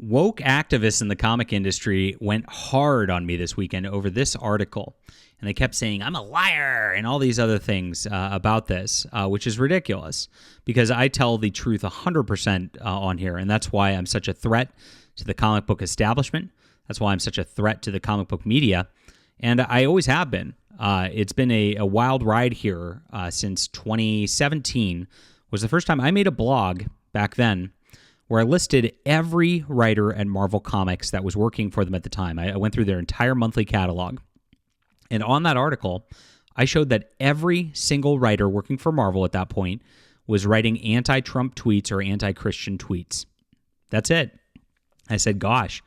Woke activists in the comic industry went hard on me this weekend over this article. And they kept saying, I'm a liar, and all these other things about this, which is ridiculous because I tell the truth 100% on here. And that's why I'm such a threat to the comic book establishment. That's why I'm such a threat to the comic book media. And I always have been. It's been a wild ride here since 2017 was the first time I made a blog back then where I listed every writer at Marvel Comics that was working for them at the time. I went through their entire monthly catalog. And on that article, I showed that every single writer working for Marvel at that point was writing anti-Trump tweets or anti-Christian tweets. That's it. I said, gosh,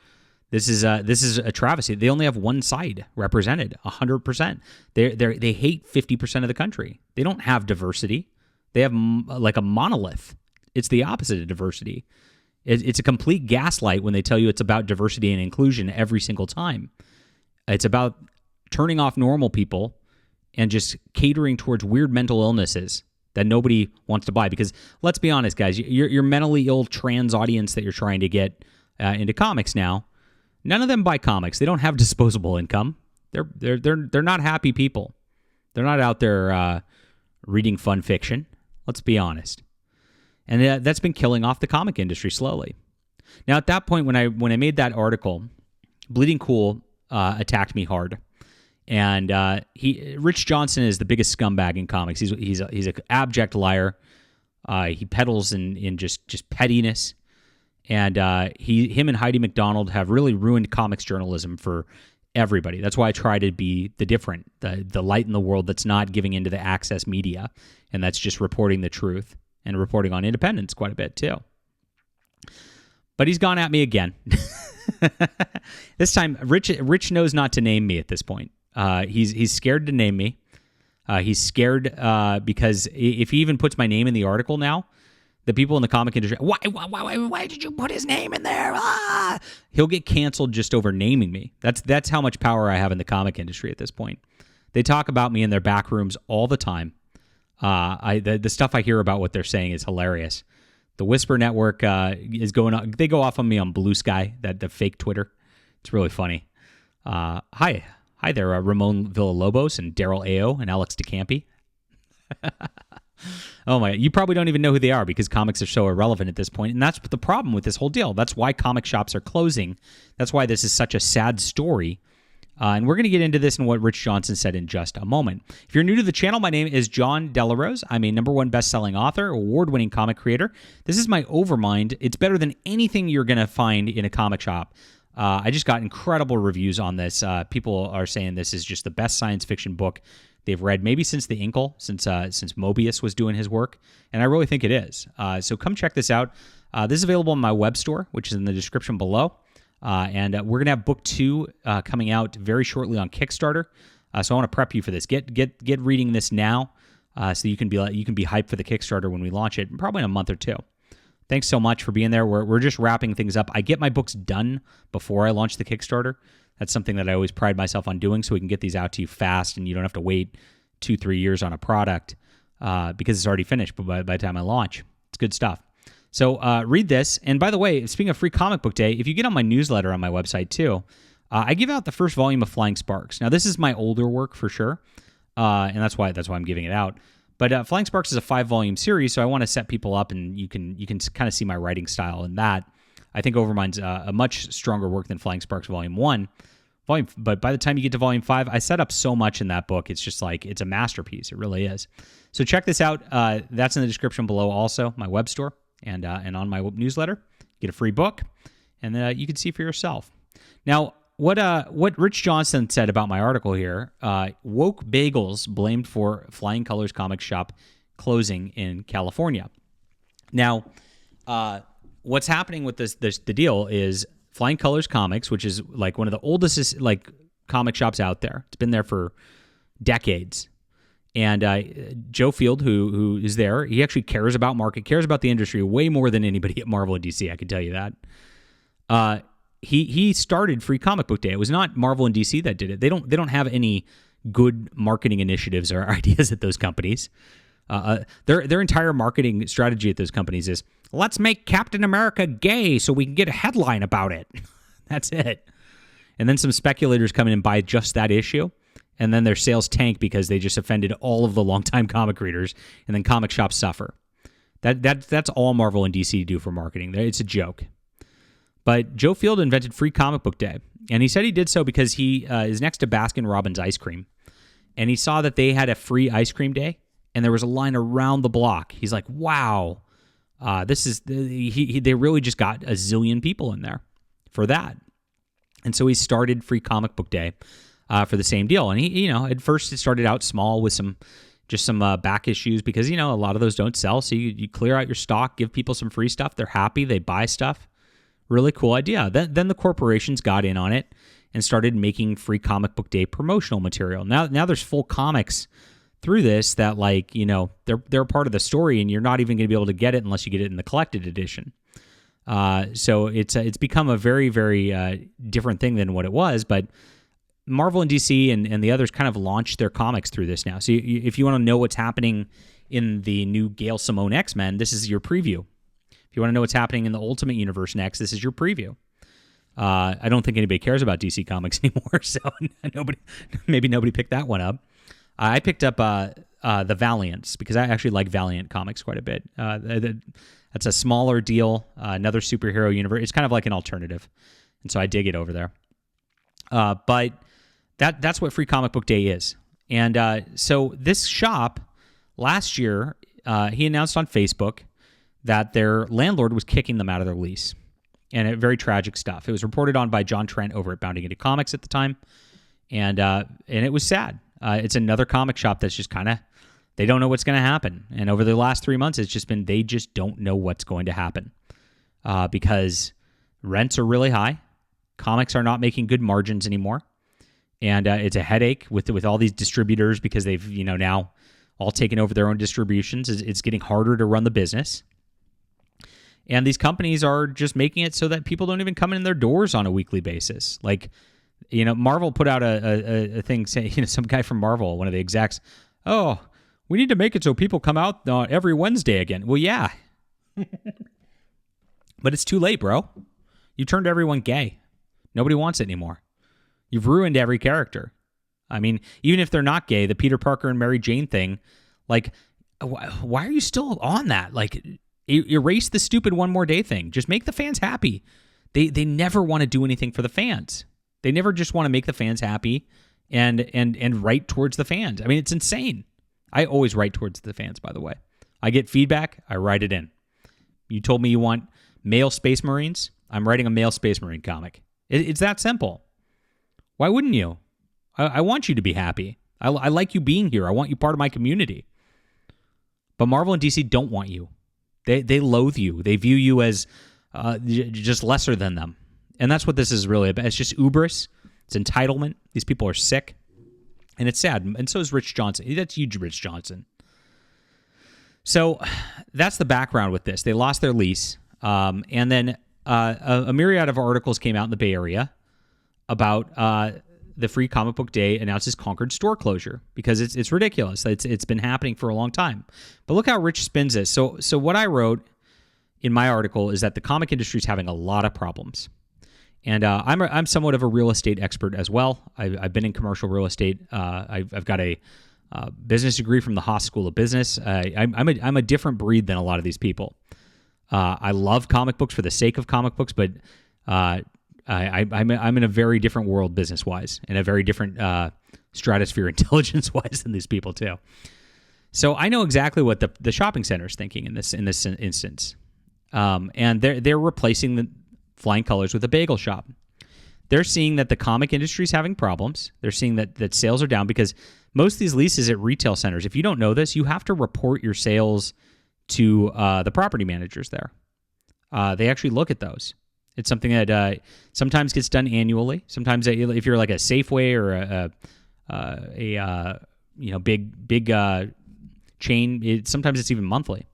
this is a travesty. They only have one side represented 100%. They hate 50% of the country. They don't have diversity. They have like a monolith. It's the opposite of diversity. It's a complete gaslight when they tell you it's about diversity and inclusion every single time. It's about turning off normal people and just catering towards weird mental illnesses that nobody wants to buy. Because let's be honest, guys, your mentally ill trans audience that you're trying to get into comics now, none of them buy comics. They don't have disposable income. They're not happy people. They're not out there reading fun fiction. Let's be honest. And that's been killing off the comic industry slowly. Now, at that point, when I made that article, Bleeding Cool attacked me hard. And Rich Johnson is the biggest scumbag in comics. He's an abject liar. He peddles in just pettiness, and him and Heidi McDonald have really ruined comics journalism for everybody. That's why I try to be the light in the world that's not giving into the access media, and that's just reporting the truth and reporting on independence quite a bit too. But he's gone at me again. This time, Rich knows not to name me at this point. He's scared to name me. He's scared because if he even puts my name in the article now, the people in the comic industry, why did you put his name in there? Ah! He'll get canceled just over naming me. That's how much power I have in the comic industry at this point. They talk about me in their back rooms all the time. The stuff I hear about what they're saying is hilarious. The Whisper Network is going on. They go off on me on Blue Sky, the fake Twitter. It's really funny. Hi there, Ramon Villalobos and Daryl Ayo and Alex DeCampi. Oh my! You probably don't even know who they are because comics are so irrelevant at this point, and that's the problem with this whole deal. That's why comic shops are closing. That's why this is such a sad story. And we're going to get into this and what Rich Johnson said in just a moment. If you're new to the channel, my name is John Delarose. I'm a #1 best-selling author, award-winning comic creator. This is my Overmind. It's better than anything you're going to find in a comic shop. I just got incredible reviews on this. People are saying this is just the best science fiction book they've read, maybe since The Inkle, since Mobius was doing his work, and I really think it is. So come check this out. This is available on my web store, which is in the description below. And we're going to have book 2 coming out very shortly on Kickstarter. So I want to prep you for this. Get reading this now, so you can be hyped for the Kickstarter when we launch it, probably in a month or two. Thanks so much for being there. We're just wrapping things up. I get my books done before I launch the Kickstarter. That's something that I always pride myself on doing, so we can get these out to you fast, and you don't have to wait 2-3 years on a product because it's already finished by the time I launch. It's good stuff. So read this. And by the way, speaking of Free Comic Book Day, if you get on my newsletter on my website too, I give out the first volume of Flying Sparks. Now, this is my older work for sure, and that's why I'm giving it out. But Flying Sparks is a 5-volume series, so I want to set people up, and you can kind of see my writing style in that. I think Overmind's a much stronger work than Flying Sparks Volume 1. But by the time you get to Volume 5, I set up so much in that book. It's just like, it's a masterpiece. It really is. So check this out. That's in the description below also, my web store. And on my newsletter, get a free book, and you can see for yourself. Now, what Rich Johnson said about my article here, woke bagels blamed for Flying Colors comic shop closing in California. Now, what's happening with the deal is Flying Colors Comics, which is like one of the oldest like comic shops out there. It's been there for decades. And Joe Field, who is there, he actually cares about market, cares about the industry way more than anybody at Marvel and DC. I can tell you that. He started Free Comic Book Day. It was not Marvel and DC that did it. They don't have any good marketing initiatives or ideas at those companies. Their entire marketing strategy at those companies is, let's make Captain America gay so we can get a headline about it. That's it. And then some speculators come in and buy just that issue, and then their sales tank because they just offended all of the longtime comic readers, and then comic shops suffer. That's all Marvel and DC do for marketing. It's a joke. But Joe Field invented Free Comic Book Day, and he said he did so because he is next to Baskin-Robbins ice cream, and he saw that they had a free ice cream day, and there was a line around the block. He's like, wow, they really just got a zillion people in there for that. And so he started Free Comic Book Day for the same deal. And he, at first it started out small with some back issues because, a lot of those don't sell. So you clear out your stock, give people some free stuff. They're happy. They buy stuff. Really cool idea. Then the corporations got in on it and started making Free Comic Book Day promotional material. Now there's full comics through this that they're a part of the story, and you're not even going to be able to get it unless you get it in the collected edition. So it's become a very, very different thing than what it was, but Marvel and DC and the others kind of launched their comics through this now. So if you want to know what's happening in the new Gail Simone X-Men, this is your preview. If you want to know what's happening in the Ultimate Universe next, this is your preview. I don't think anybody cares about DC Comics anymore, so maybe nobody picked that one up. I picked up the Valiants because I actually like Valiant comics quite a bit. That's a smaller deal, another superhero universe. It's kind of like an alternative, and so I dig it over there. But that's what Free Comic Book Day is. And so this shop, last year, he announced on Facebook that their landlord was kicking them out of their lease. And very tragic stuff. It was reported on by John Trent over at Bounding Into Comics at the time. And it was sad. It's another comic shop that's just kind of, they don't know what's going to happen. And over the last 3 months, it's just been, they just don't know what's going to happen. Because rents are really high. Comics are not making good margins anymore. And it's a headache with all these distributors because they've, now all taken over their own distributions. It's getting harder to run the business. And these companies are just making it so that people don't even come in their doors on a weekly basis. Like, Marvel put out a thing saying, some guy from Marvel, one of the execs, oh, we need to make it so people come out every Wednesday again. Well, yeah. But it's too late, bro. You turned everyone gay. Nobody wants it anymore. You've ruined every character. I mean, even if they're not gay, the Peter Parker and Mary Jane thing, like, why are you still on that? Like, erase the stupid One More Day thing. Just make the fans happy. They never want to do anything for the fans. They never just want to make the fans happy and write towards the fans. I mean, it's insane. I always write towards the fans, by the way. I get feedback, I write it in. You told me you want male Space Marines. I'm writing a male Space Marine comic. It's that simple. Why wouldn't you? I want you to be happy. I like you being here. I want you part of my community. But Marvel and DC don't want you. They loathe you. They view you as just lesser than them. And that's what this is really about. It's just hubris. It's entitlement. These people are sick. And it's sad. And so is Rich Johnson. That's huge, Rich Johnson. So that's the background with this. They lost their lease. And then a myriad of articles came out in the Bay Area about the Free Comic Book Day announces Concord store closure because it's ridiculous. It's been happening for a long time. But look how Rich spins this. So what I wrote in my article is that the comic industry is having a lot of problems. And I'm somewhat of a real estate expert as well. I've been in commercial real estate. I've got a business degree from the Haas School of Business. I'm a different breed than a lot of these people. I love comic books for the sake of comic books, but I'm in a very different world business-wise, and a very different stratosphere intelligence-wise than these people too. So I know exactly what the shopping center is thinking in this instance, and they're replacing the flying colors with a bagel shop. They're seeing that the comic industry is having problems. They're seeing that sales are down because most of these leases at retail centers, if you don't know this, you have to report your sales to the property managers there. They actually look at those. It's something that sometimes gets done annually. Sometimes if you're like a Safeway or a big chain, sometimes it's even monthly.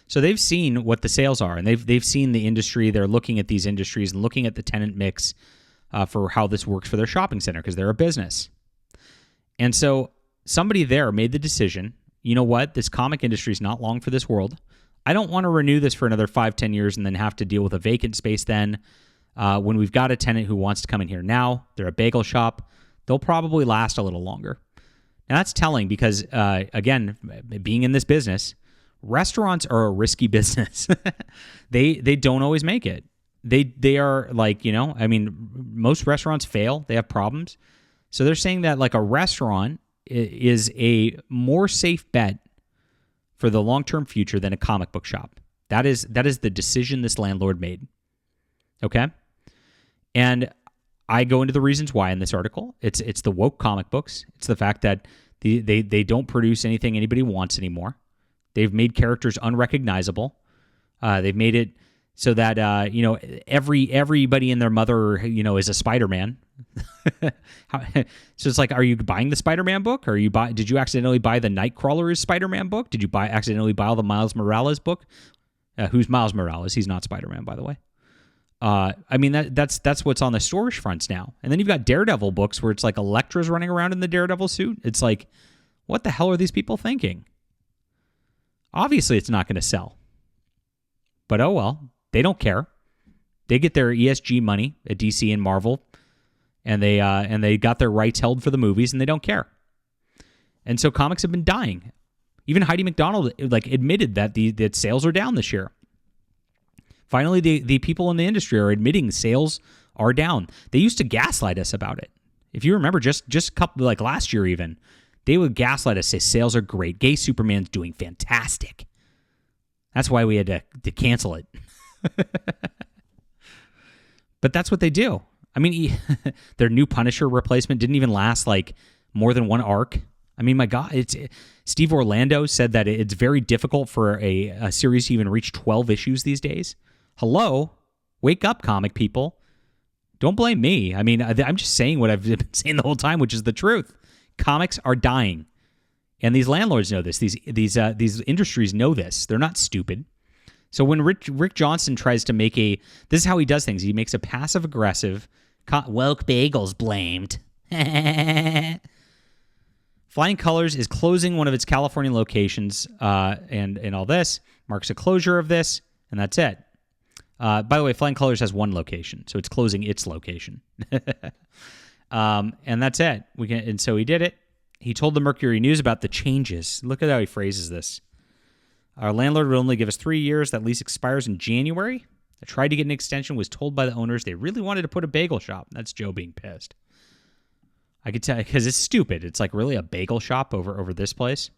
So they've seen what the sales are, and they've seen the industry. They're looking at these industries and looking at the tenant mix for how this works for their shopping center because they're a business. And so somebody there made the decision, you know what? This comic industry is not long for this world. I don't want to renew this for another 5-10 years and then have to deal with a vacant space then. When we've got a tenant who wants to come in here now, they're a bagel shop, they'll probably last a little longer. Now, that's telling because, again, being in this business, restaurants are a risky business. They don't always make it. They are like, most restaurants fail. They have problems. So they're saying that like a restaurant is a more safe bet for the long-term future than a comic book shop. That is the decision this landlord made. Okay? And I go into the reasons why in this article. It's the woke comic books. It's the fact that they don't produce anything anybody wants anymore. They've made characters unrecognizable. They've made it so that everybody and their mother is a Spider-Man. So it's like, are you buying the Spider-Man book? Or did you accidentally buy the Nightcrawler's Spider-Man book? Did you accidentally buy all the Miles Morales book? Who's Miles Morales? He's not Spider-Man, by the way. That's what's on the storage fronts now. And then you've got Daredevil books where it's like Elektra's running around in the Daredevil suit. It's like, what the hell are these people thinking? Obviously, it's not going to sell. But oh well, they don't care. They get their ESG money at DC and Marvel, and they got their rights held for the movies, and they don't care. And so comics have been dying. Even Heidi McDonald admitted that sales are down this year. Finally, the people in the industry are admitting sales are down. They used to gaslight us about it. If you remember, just a couple, like last year even, they would gaslight us, say sales are great. Gay Superman's doing fantastic. That's why we had to cancel it. But that's what they do. I mean, their new Punisher replacement didn't even last like more than one arc. I mean, my God, Steve Orlando said that it's very difficult for a series to even reach 12 issues these days. Hello? Wake up, comic people. Don't blame me. I mean, I'm just saying what I've been saying the whole time, which is the truth. Comics are dying. And these landlords know this. These industries know this. They're not stupid. So when Rick Johnson tries to make this is how he does things. He makes a passive-aggressive, woke bagels blamed. Flying Colors is closing one of its California locations, and all this marks a closure of this, and that's it. By the way, Flying Colors has one location, so it's closing its location. And that's it. And so he did it. He told the Mercury News about the changes. Look at how he phrases this. Our landlord would only give us 3 years. That lease expires in January. I tried to get an extension, was told by the owners they really wanted to put a bagel shop. That's Joe being pissed. I could tell, because it's stupid. It's like really a bagel shop over this place.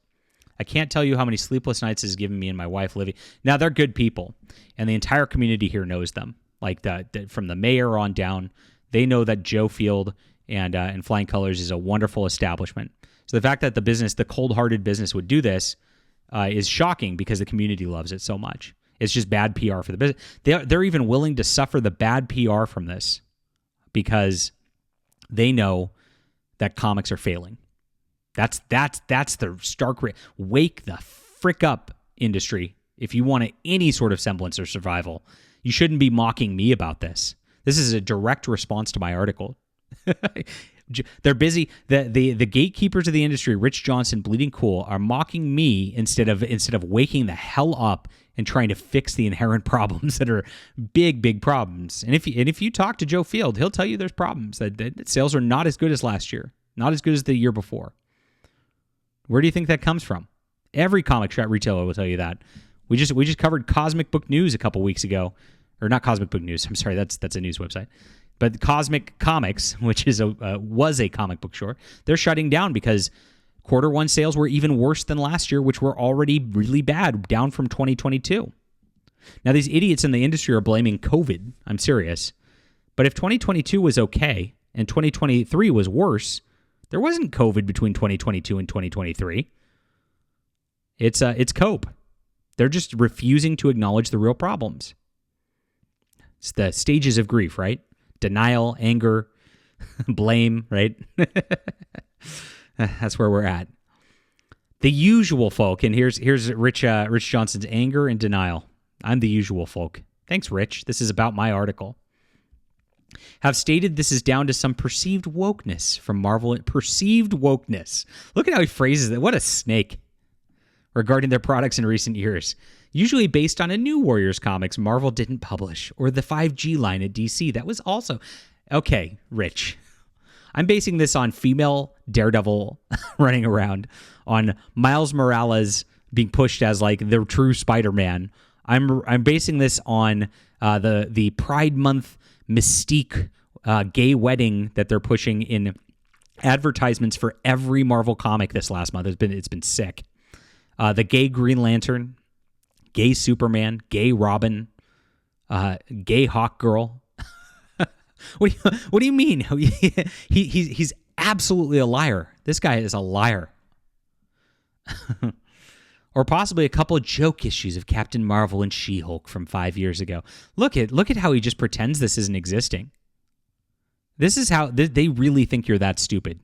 I can't tell you how many sleepless nights it's given me and my wife Livy. Now, they're good people, and the entire community here knows them. Like from the mayor on down, they know that Joe Field and Flying Colors is a wonderful establishment. So the fact that the cold-hearted business would do this is shocking because the community loves it so much. It's just bad PR for the business. They're even willing to suffer the bad PR from this because they know that comics are failing. That's the stark wake the frick up, industry. If you want any sort of semblance of survival, you shouldn't be mocking me about this. This is a direct response to my article. They're busy. The gatekeepers of the industry, Rich Johnson, Bleeding Cool, are mocking me instead of waking the hell up and trying to fix the inherent problems that are big problems. And if you talk to Joe Field, he'll tell you there's problems. That sales are not as good as last year, not as good as the year before. Where do you think that comes from? Every comic shop retailer will tell you that. We just covered Cosmic Book News a couple weeks ago, or not Cosmic Book News. I'm sorry, that's a news website. But Cosmic Comics, which was a comic book store, they're shutting down because Q1 sales were even worse than last year, which were already really bad, down from 2022. Now, these idiots in the industry are blaming COVID. I'm serious. But if 2022 was okay and 2023 was worse, there wasn't COVID between 2022 and 2023. It's cope. They're just refusing to acknowledge the real problems. It's the stages of grief, right? Denial, anger, blame, right? That's where we're at. The usual folk, and here's Rich Johnson's anger and denial. I'm the usual folk. Thanks, Rich. This is about my article. Have stated this is down to some perceived wokeness from Marvel. Perceived wokeness. Look at how he phrases it. What a snake. regarding their products in recent years. Usually based on a new Warriors comics Marvel didn't publish, or the 5G line at DC. That was also... Okay, Rich. I'm basing this on female Daredevil running around, on Miles Morales being pushed as like the true Spider-Man. I'm basing this on the Pride Month mystique gay wedding that they're pushing in advertisements for every Marvel comic this last month. It's been sick. The gay Green Lantern, gay Superman, gay Robin, gay Hawk Girl. What do you mean? He's absolutely a liar. This guy is a liar. Or possibly a couple of joke issues of Captain Marvel and She-Hulk from 5 years ago. Look at how he just pretends this isn't existing. This is how they really think you're that stupid.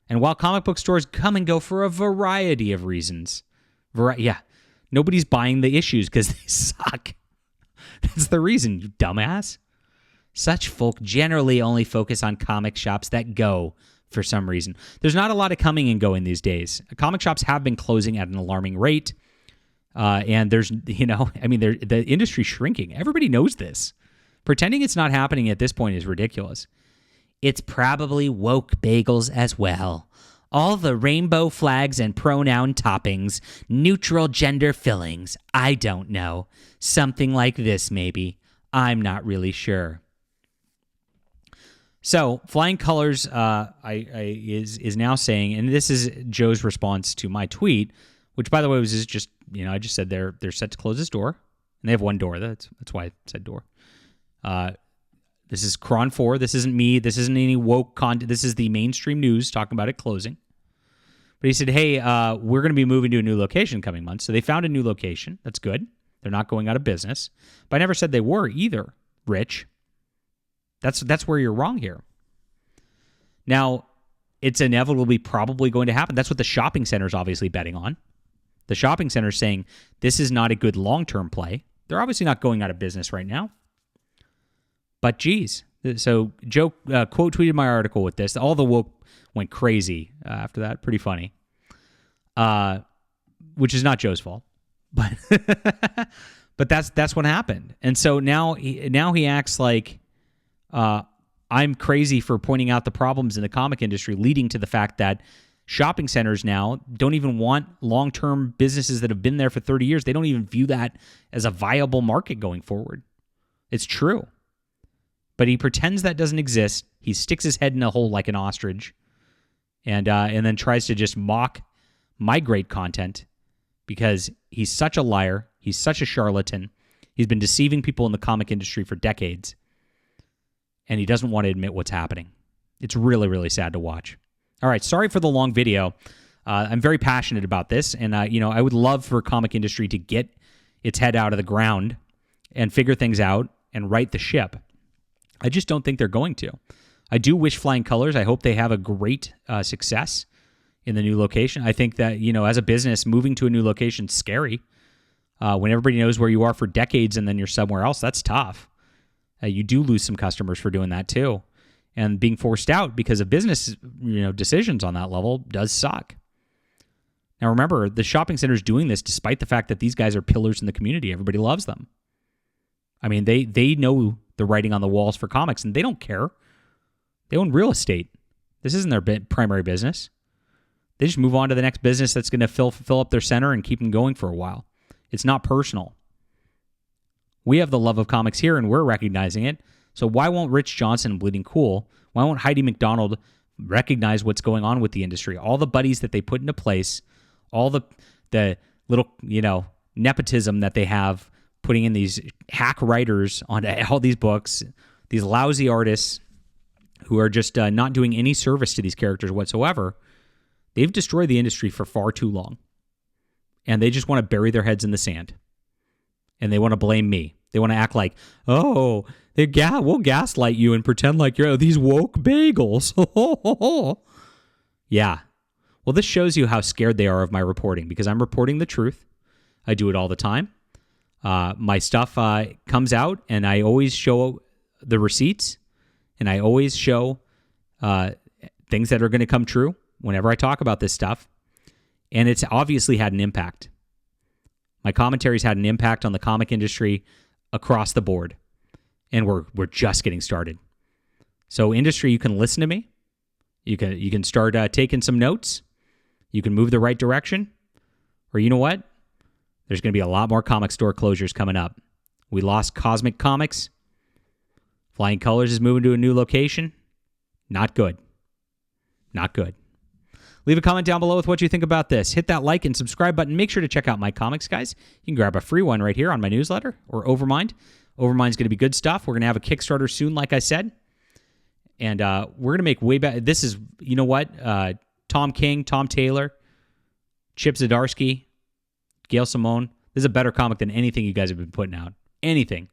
And while comic book stores come and go for a variety of reasons, nobody's buying the issues because they suck. That's the reason, you dumbass. Such folk generally only focus on comic shops that go for some reason. There's not a lot of coming and going these days. Comic shops have been closing at an alarming rate. And there's, the industry's shrinking. Everybody knows this. Pretending it's not happening at this point is ridiculous. It's probably woke bagels as well. All the rainbow flags and pronoun toppings, neutral gender fillings. I don't know. Something like this, maybe. I'm not really sure. So, Flying Colors is now saying, and this is Joe's response to my tweet, which, by the way, was just, I just said they're set to close this door, and they have one door. That's why I said door. This is Cron 4. This isn't me. This isn't any woke content. This is the mainstream news talking about it closing. But he said, hey, we're going to be moving to a new location coming months. So they found a new location. That's good. They're not going out of business. But I never said they were either, Rich. That's where you're wrong here. Now, it's inevitably probably going to happen. That's what the shopping center is obviously betting on. The shopping center is saying this is not a good long-term play. They're obviously not going out of business right now. But geez. So Joe quote tweeted my article with this. All the woke went crazy after that. Pretty funny. Which is not Joe's fault. But but that's what happened. And so now he acts like I'm crazy for pointing out the problems in the comic industry, leading to the fact that shopping centers now don't even want long-term businesses that have been there for 30 years. They don't even view that as a viable market going forward. It's true. But he pretends that doesn't exist. He sticks his head in a hole like an ostrich and then tries to just mock my great content because he's such a liar. He's such a charlatan. He's been deceiving people in the comic industry for decades. And he doesn't want to admit what's happening. It's really, really sad to watch. All right, sorry for the long video. I'm very passionate about this, and I would love for comic industry to get its head out of the ground and figure things out and right the ship. I just don't think they're going to. I do wish Flying Colors. I hope they have a great success in the new location. I think that as a business, moving to a new location is scary. When everybody knows where you are for decades and then you're somewhere else, that's tough. You do lose some customers for doing that too. And being forced out because of business decisions on that level does suck. Now remember, the shopping center is doing this despite the fact that these guys are pillars in the community. Everybody loves them. I mean, they know the writing on the walls for comics, and they don't care. They own real estate. This isn't their primary business. They just move on to the next business that's going to fill up their center and keep them going for a while. It's not personal. We have the love of comics here, and we're recognizing it. So why won't Rich Johnson and Bleeding Cool, why won't Heidi McDonald recognize what's going on with the industry? All the buddies that they put into place, all the little, nepotism that they have, putting in these hack writers on all these books, these lousy artists who are just not doing any service to these characters whatsoever. They've destroyed the industry for far too long. And they just want to bury their heads in the sand. And they want to blame me. They want to act like, oh, we'll gaslight you and pretend like you're these woke bagels. Yeah. Well, this shows you how scared they are of my reporting because I'm reporting the truth. I do it all the time. My stuff comes out, and I always show the receipts, and I always show things that are going to come true whenever I talk about this stuff. And it's obviously had an impact. My commentary's had an impact on the comic industry across the board. And we're just getting started. So industry, you can listen to me. You can start taking some notes. You can move the right direction. Or you know what? There's going to be a lot more comic store closures coming up. We lost Cosmic Comics. Flying Colors is moving to a new location. Not good. Not good. Leave a comment down below with what you think about this. Hit that like and subscribe button. Make sure to check out my comics, guys. You can grab a free one right here on my newsletter or Overmind. Overmind's going to be good stuff. We're going to have a Kickstarter soon, like I said. And we're going to make way better. This is, you know what? Tom King, Tom Taylor, Chip Zdarsky, Gail Simone. This is a better comic than anything you guys have been putting out. Anything.